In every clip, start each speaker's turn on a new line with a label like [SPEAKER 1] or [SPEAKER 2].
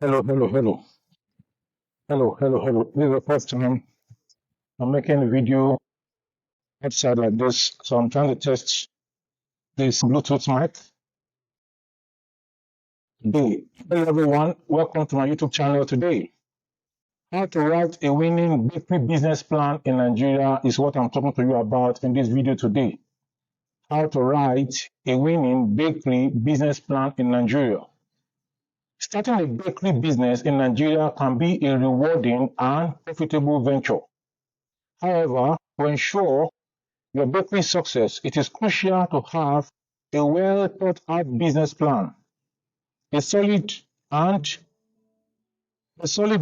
[SPEAKER 1] Hello, hello, hello, hello, hello, hello. This is the first time I'm making a video outside like this, so I'm trying to test this Bluetooth mic. Today, hello everyone, welcome to my YouTube channel today. How to write a winning bakery business plan in Nigeria is what I'm talking to you about in this video today. How to write a winning bakery business plan in Nigeria. Starting a bakery business in Nigeria can be a rewarding and profitable venture. However, to ensure your bakery success, it is crucial to have a well thought out business plan. A solid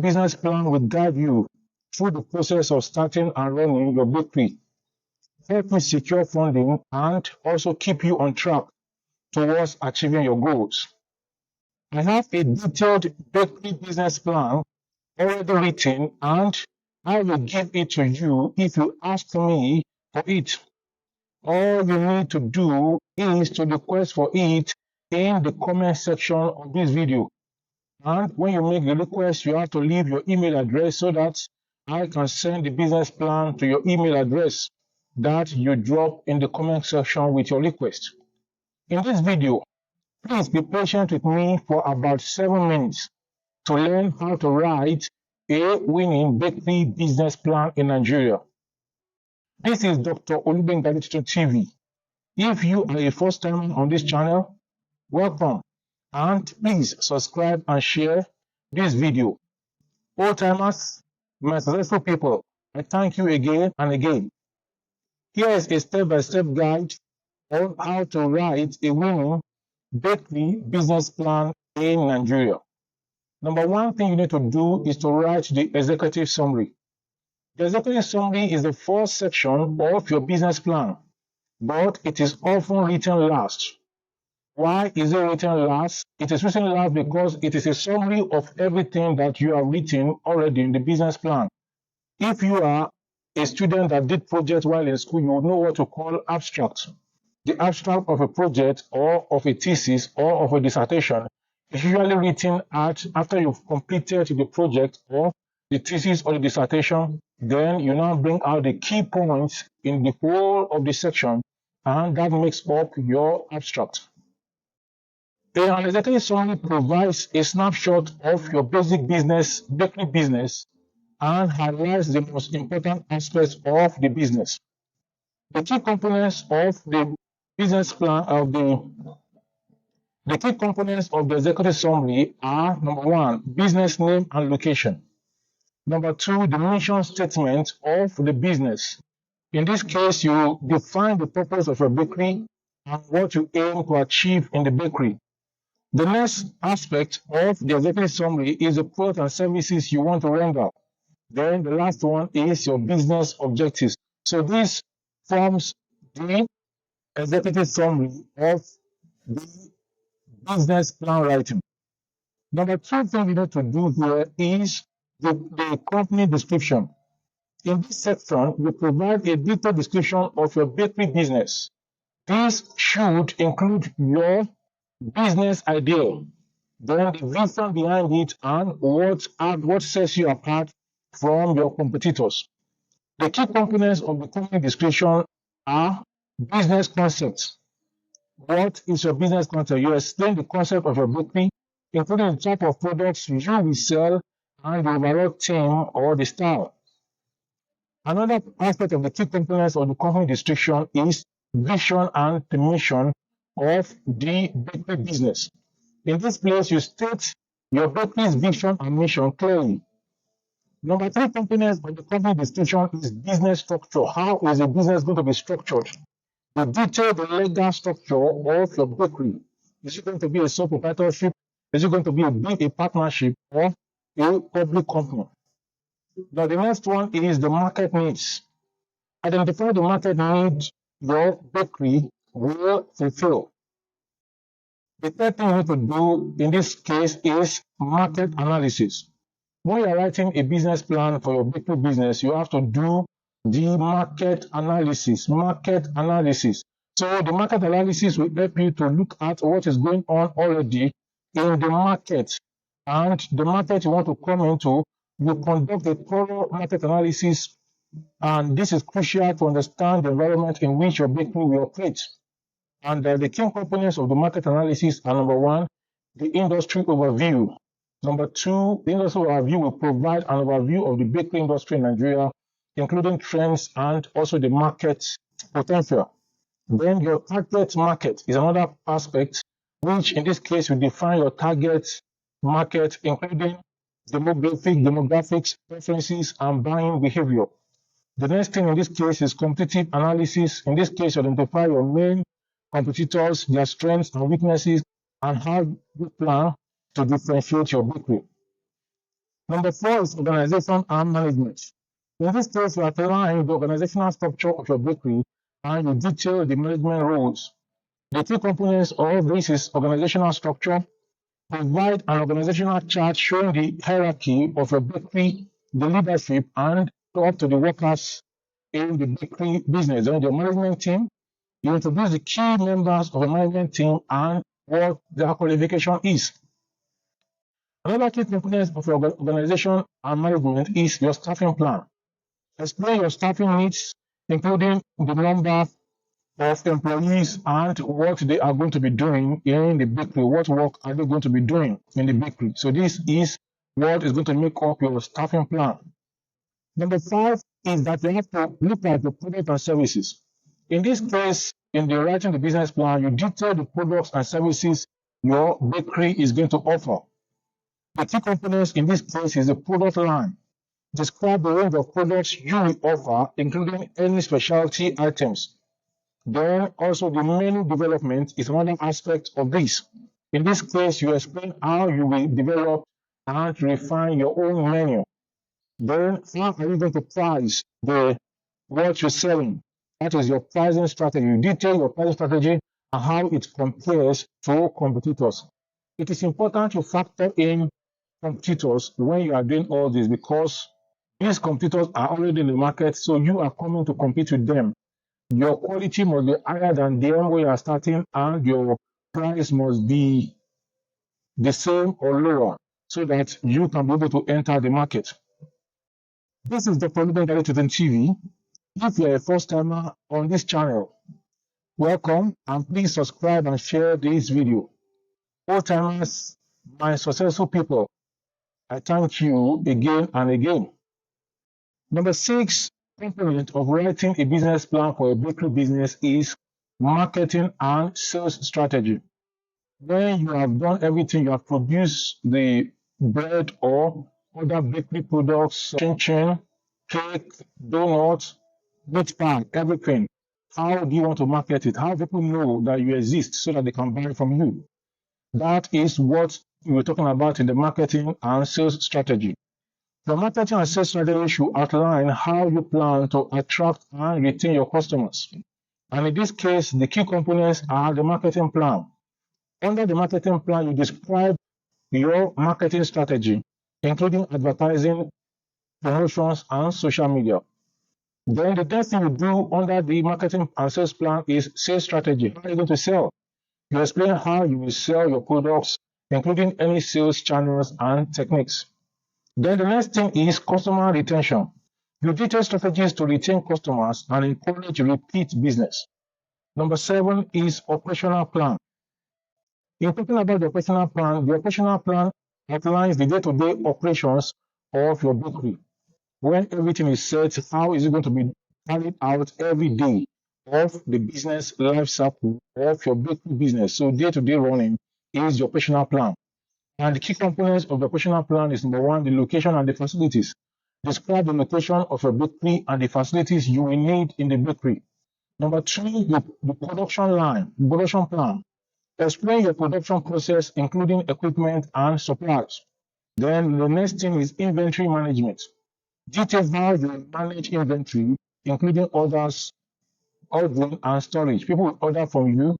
[SPEAKER 1] business plan will guide you through the process of starting and running your bakery, help you secure funding, and also keep you on track towards achieving your goals. I have a detailed bakery business plan already written, and I will give it to you if you ask me for it. All you need to do is to request for it in the comment section of this video. And when you make the request, you have to leave your email address so that I can send the business plan to your email address that you drop in the comment section with your request. In this video, please be patient with me for about 7 minutes to learn how to write a winning bakery business plan in Nigeria. This is Dr. Olubenga TV. If you are a first timer on this channel, welcome, and please subscribe and share this video. Old timers, my successful people, I thank you again and again. Here is a step-by-step guide on how to write a winning bakery business plan in Nigeria. Number one thing you need to do is to write the executive summary. The executive summary is the first section of your business plan, but it is often written last. Why is it written last? It is written last because it is a summary of everything that you have written already in the business plan. If you are a student that did projects while in school, you will know what to call abstract. The abstract of a project or of a thesis or of a dissertation is usually written after you've completed the project or the thesis or the dissertation. Then you now bring out the key points in the whole of the section, and that makes up your abstract. An executive summary provides a snapshot of your basic bakery business, and highlights the most important aspects of the business. The key components of the business plan the key components of the executive summary are: number one, business name and location. Number two, the mission statement of the business. In this case, you define the purpose of your bakery and what you aim to achieve in the bakery. The next aspect of the executive summary is the products and services you want to render. Then the last one is your business objectives. So this forms the executive summary of the business plan writing. Number two thing we need to do here is the company description. In this section, we provide a detailed description of your bakery business. This should include your business idea, then the vision behind it, and what sets you apart from your competitors. The key components of the company description are business concepts. What is your business concept? You explain the concept of your bakery, including the type of products you will sell and the overall theme or the style. Another aspect of the key components of the company description is vision and the mission of the bakery business. In this place, you state your bakery's vision and mission clearly. Number three components of the company description is business structure. How is a business going to be structured? You detail the legal structure of your bakery. Is it going to be a sole proprietorship? Is it going to be a partnership or a public company? Now, the next one is the market needs. Identify the market needs your bakery will fulfill. The third thing you need to do in this case is market analysis. When you're writing a business plan for your bakery business, you have to do the market analysis. So the market analysis will help you to look at what is going on already in the market. and the market you want to come into, you conduct a thorough market analysis, and this is crucial to understand the environment in which your bakery will operate. And the key components of the market analysis are: number one, the industry overview. Number two, the industry overview will provide an overview of the bakery industry in Nigeria, including trends and also the market potential. Then your target market is another aspect, which in this case will define your target market, including demographics, preferences, and buying behavior. The next thing in this case is competitive analysis. In this case, you identify your main competitors, their strengths and weaknesses, and how you plan to differentiate your bakery. Number four is organization and management. In this case, you outline the organizational structure of your bakery and you detail the management roles. The key components of this is organizational structure. Provide an organizational chart showing the hierarchy of your bakery, the leadership, and up to the workers in the bakery business. Then the management team, you introduce the key members of the management team and what their qualification is. Another key component of your organization and management is your staffing plan. Explain your staffing needs, including the number of employees and what they are going to be doing in the bakery. What work are they going to be doing in the bakery? So this is what is going to make up your staffing plan. Number five is that you have to look at the product and services. In this case, in the writing the business plan, you detail the products and services your bakery is going to offer. The key components in this case is the product line. Describe the range of products you will offer, including any specialty items. Then also the menu development is another aspect of this. In this case, you explain how you will develop and refine your own menu. Then how are you going to price what you're selling? That is your pricing strategy. You detail your pricing strategy and how it compares to competitors. It is important to factor in competitors when you are doing all this because these competitors are already in the market, so you are coming to compete with them. Your quality must be higher than them when you are starting, and your price must be the same or lower so that you can be able to enter the market. This is Dr. Ruben Gary TV. If you're a first timer on this channel, welcome and please subscribe and share this video. Old timers, my successful people, I thank you again and again. Number six component of writing a business plan for a bakery business is marketing and sales strategy. When you have done everything, you have produced the bread or other bakery products, chin, cake, donuts, meat pie, everything. How do you want to market it? How people know that you exist so that they can buy from you? That is what we're talking about in the marketing and sales strategy. The marketing and sales strategy should outline how you plan to attract and retain your customers. And in this case, the key components are the marketing plan. Under the marketing plan, you describe your marketing strategy, including advertising, promotions, and social media. Then the next thing you do under the marketing and sales plan is sales strategy. How are you going to sell? You explain how you will sell your products, including any sales channels and techniques. Then the next thing is customer retention. You detail strategies to retain customers and encourage repeat business. Number seven is operational plan. In talking about the operational plan outlines the day-to-day operations of your bakery. When everything is set, how is it going to be carried out every day of the business life cycle of your bakery business? So day-to-day running is the operational plan. And the key components of the operational plan is number one, the location and the facilities. Describe the location of your bakery and the facilities you will need in the bakery. Number two, the production plan. Explain your production process, including equipment and supplies. Then the next thing is inventory management. Detail how you manage inventory, including orders, ordering, and storage. People will order from you,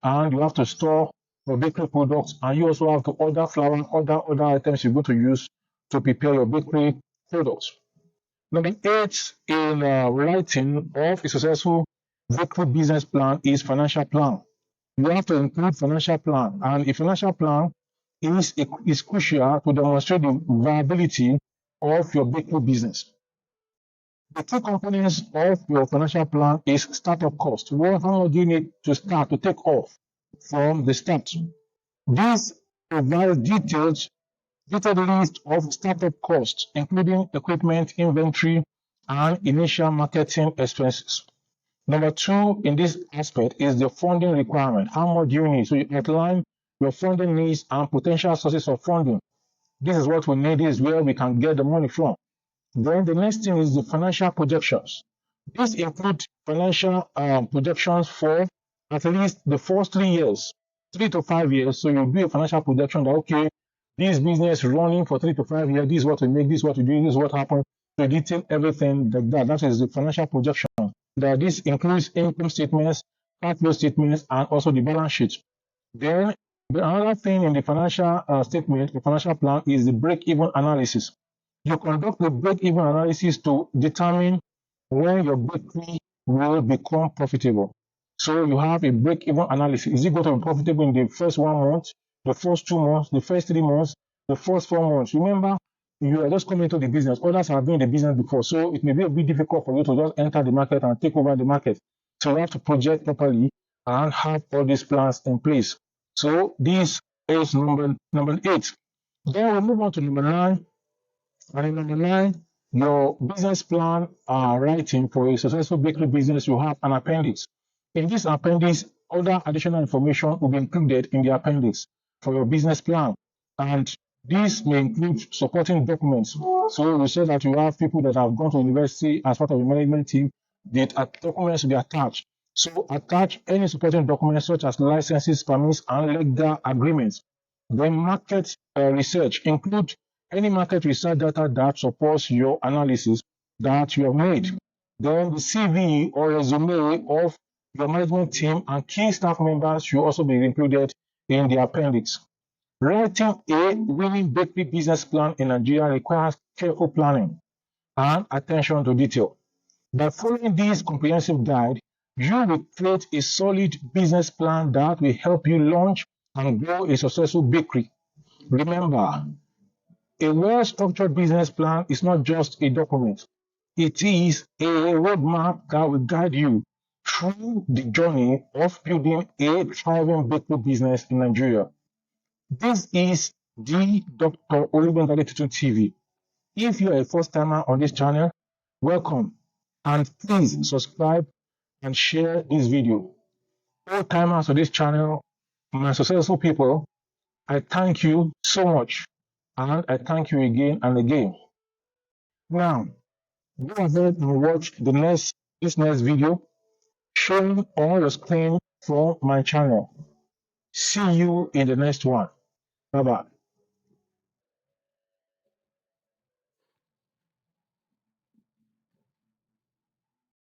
[SPEAKER 1] and you have to store your bakery products, and you also have to order flour, other items you're going to use to prepare your bakery products. Number eight in writing of a successful bakery business plan is financial plan. You have to include financial plan, and a financial plan is crucial to demonstrate the viability of your bakery business. The key components of your financial plan is startup cost. How much do you need to start to take off from the start? This provides detailed list of startup costs, including equipment, inventory, and initial marketing expenses. Number two in this aspect is the funding requirement. How much do you need? So you outline your funding needs and potential sources of funding. This is what we need, this is where we can get the money from. Then the next thing is the financial projections. This includes financial projections for at least the first 3 years, 3 to 5 years. So you do a financial projection that, okay, this business running for 3 to 5 years, this is what we make, this is what we do, this is what happens. So detail everything like that. That is the financial projection. That this includes income statements, cash flow statements, and also the balance sheet. Then another thing in the financial statement, the financial plan, is the break-even analysis. You conduct the break-even analysis to determine when your bakery will become profitable. So you have a break-even analysis. Is it going to be profitable in the first 1 month, the first 2 months, the first 3 months, the first 4 months? Remember, you are just coming into the business. Others have been in the business before, so it may be a bit difficult for you to just enter the market and take over the market. So you have to project properly and have all these plans in place. So this is number 8. Then we move on to number 9. And in number 9, your business plan writing for a successful bakery business, you have an appendix. In this appendix, other additional information will be included in the appendix for your business plan. And this may include supporting documents. So you said that you have people that have gone to university as part of the management team, the documents will be attached. So attach any supporting documents such as licenses, permits, and legal agreements. Then market research include any market research data that supports your analysis that you have made. Then the CV or resume of your management team and key staff members should also be included in the appendix. Writing a winning bakery business plan in Nigeria requires careful planning and attention to detail. By following this comprehensive guide, you will create a solid business plan that will help you launch and grow a successful bakery. Remember, a well-structured business plan is not just a document. It is a roadmap that will guide you through the journey of building a thriving bakery business in Nigeria. This is the Dr. Olugbendale Tutu TV. If you are a first-timer on this channel, welcome, and please subscribe and share this video. All timers on this channel, my successful people, I thank you so much, and I thank you again and again. Now, go ahead and watch this next video showing all the screen from my channel. See you in the next one. Bye-bye.